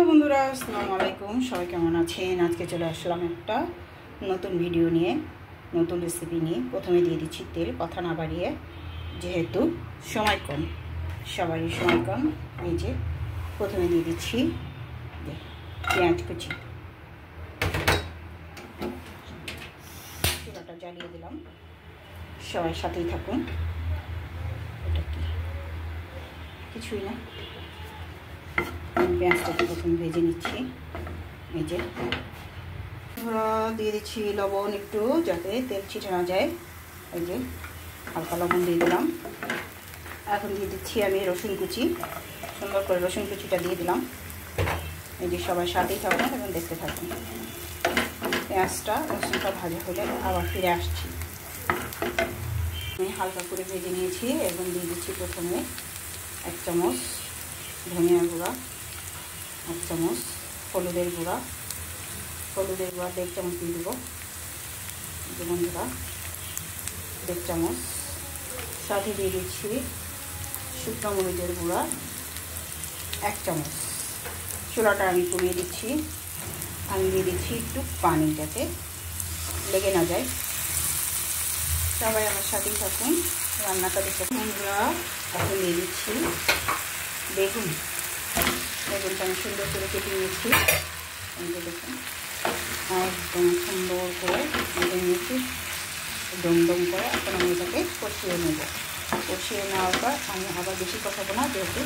বন্ধুরা, আসসালামু আলাইকুম। সবাই কেমন আছেন? আজকে চলে আসলাম একটা নতুন ভিডিও নিয়ে, নতুন রেসিপি নিয়ে। প্রথমে দিয়ে দিচ্ছি তেল, কথা না বাড়িয়ে, যেহেতু সময় কম, সবারই সময় কম। এই যে প্রথমে দিয়ে দিচ্ছি পেঁয়াজ কুচি। চুলাটা জ্বালিয়ে দিলাম, সবাই সাথেই থাকুন। এটা কি কিছুই না, পেঁয়াজটাকে প্রথম ভেজে নিচ্ছি। এই যে দিয়ে দিচ্ছি লবণ একটু, যাতে তেল ছিটে না যায়। এই যে হালকা লবণ দিয়ে দিলাম। এখন দিয়ে দিচ্ছি আমি রসুন কুচি, সুন্দর করে রসুন কুচিটা দিয়ে দিলাম। এই যে সবাই সাথেই থাকুন এবং দেখতে থাকুন। পেঁয়াজটা রসুনটা ভাজা হলে আবার ফিরে আসছি। আমি হালকা করে ভেজে নিয়েছি এবং দিয়ে দিচ্ছি প্রথমে 1 চামচ ধনিয়া গুঁড়া, 1 চামচ হলুদের গুঁড়া, 1.5 চামচ দিয়ে দেবো। বন্ধুরা 1.5 চামচ। সাথে দিয়ে দিচ্ছি শুকনো মরিচের গুঁড়া 1 চামচ। চুলাটা আমি কমিয়ে দিচ্ছি। আমি দিয়ে দিচ্ছি একটু পানি, যাতে লেগে না যায়। সবাই আমার সাথেই থাকুন, রান্নাটা দেখতে। বন্ধুরা এখন দিয়ে দিচ্ছি বেগুন। বেগুনটা আমি সুন্দর করে কেটে নিয়েছি। দেখুন একদম সুন্দর করে কেটে নিয়েছি, দম করে। এখন আমি এটাকে কষিয়ে নেব। কষিয়ে নেওয়ার পর আমি আবার বেশি কষাবো না, যেহেতু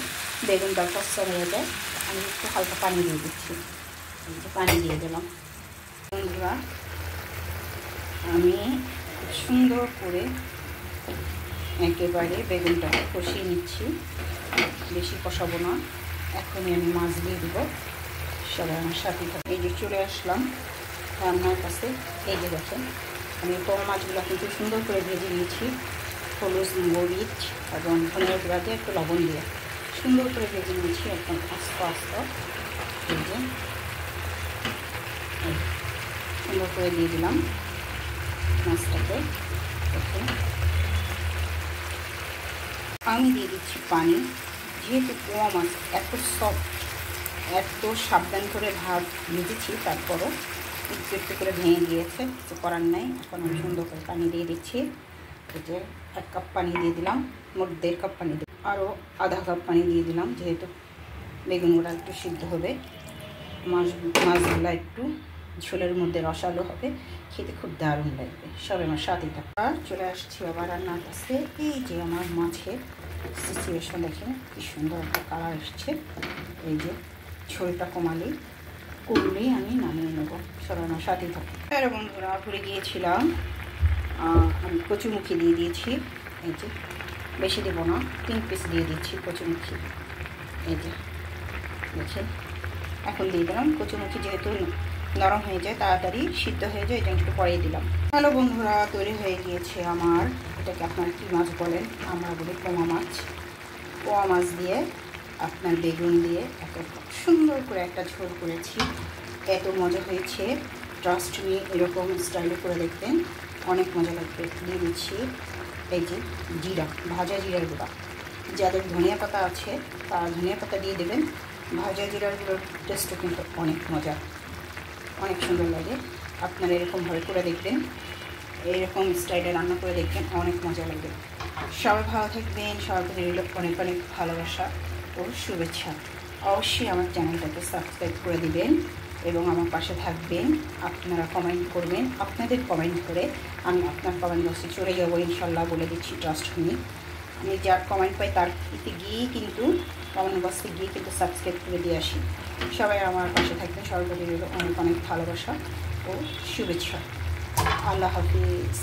বেগুনটা কষা হয়ে যায়। আমি একটু হালকা পানি দিয়ে দিচ্ছি। পানি দিয়ে দিলাম। বন্ধুরা আমি সুন্দর করে একেবারে বেগুনটাকে কষিয়ে নিচ্ছি, বেশি কষাবো না। এখনই আমি মাছ দিয়ে দেবো। সবাই আমার সাথে থাকে। এই যে চলে আসলাম রান্নার কাছে। এই যে দেখেন আমি পোয়া মাছগুলো কিন্তু সুন্দর করে ভেজে নিয়েছি, হলুদ, মরিচ এবং ধনিয়া গুঁড়া দিয়ে একটু লবণ দিয়ে সুন্দর করে ভেজে নিয়েছি। একদম আস্তে আস্তে এই যে সুন্দর করে দিয়ে দিলাম মাছটাকে। আমি দিয়ে দিচ্ছি পানি, যেহেতু পোয়া মাছ এত সফট, এত সাবধান করে ভাত ভেজেছি, তারপরও একটু একটু করে ভেঙে গিয়েছে, কিছু করার নাই। এখন আমি সুন্দর করে পানি দিয়ে দিচ্ছি। এই যে 1 কাপ পানি দিয়ে দিলাম, মোট 1.5 কাপ পানি দিয়ে আরও আধা কাপ পানি দিয়ে দিলাম, যেহেতু বেগুনগুলো একটু সিদ্ধ হবে, মাছগুলো একটু ঝোলের মধ্যে রসালো হবে, খেতে খুব দারুণ লাগবে। সবাই আমার সাথেই থাকা। চলে আসছি আবার রান্নার কাছে। এই যে আমার মাছের সিচুয়েশন দেখেন, কি সুন্দর একটা কালার এসছে। এই যে ঝোলটা কমলেই আমি নামিয়ে নেবো। সবাই আমার সাথেই থাকি। আর বন্ধুরা ভুলে গিয়েছিলাম, আমি কচুমুখী দিয়ে দিয়েছি। এই যে বেশি দেবো না, 3 পিস দিয়ে দিচ্ছি কচুমুখী। এই যে দেখেন এখন দিয়ে দিলাম কচুমুখী, যেহেতু নরম হয়ে যায়, তাড়াতাড়ি সিদ্ধ হয়ে যায়, এটা একটু পরেই দিলাম। হ্যালো বন্ধুরা, তৈরি হয়ে গিয়েছে আমার, এটাকে আপনারা কী মাছ বলেন? আমরা বলি পোয়া মাছ। পোয়া মাছ দিয়ে আপনার বেগুন দিয়ে এত সুন্দর করে একটা ঝোল করেছি, এত মজা হয়েছে। ট্রাস্ট মি, এরকম স্টাইলে করে দেখবেন, অনেক মজা লাগবে। দিয়ে দিচ্ছি এই যে জিরা, ভাজা জিরার গুঁড়া। যাদের ধনিয়া পাতা আছে তারা ধনিয়া পাতা দিয়ে দেবেন। ভাজা জিরার গুঁড়োর টেস্টও কিন্তু অনেক মজা, অনেক সুন্দর লাগে। আপনারা এরকমভাবে করে দেখবেন, এরকম স্টাইলে রান্না করে দেখবেন, অনেক মজা লাগবে। সবাই ভালো থাকবেন, সবাই অনেক অনেক ভালোবাসা ও শুভেচ্ছা। অবশ্যই আমার চ্যানেলটাকে সাবস্ক্রাইব করে দিবেন এবং আমার পাশে থাকবেন। আপনারা কমেন্ট করবেন, আপনাদের কমেন্ট করে আমি আপনার কমেন্ট বক্সে চলে যাবো ইনশাল্লাহ, বলে দিচ্ছি। ট্রাস্ট মি, আমি যার কমেন্ট পাই তার গিয়ে কিন্তু কমেন্ট বক্সে গিয়ে কিন্তু সাবস্ক্রাইব করে দিয়ে আসি। সবাই আমার পাশে থাকবেন, সবাই অনেক অনেক ভালোবাসা ও শুভেচ্ছা। আল্লাহ হাফিজ।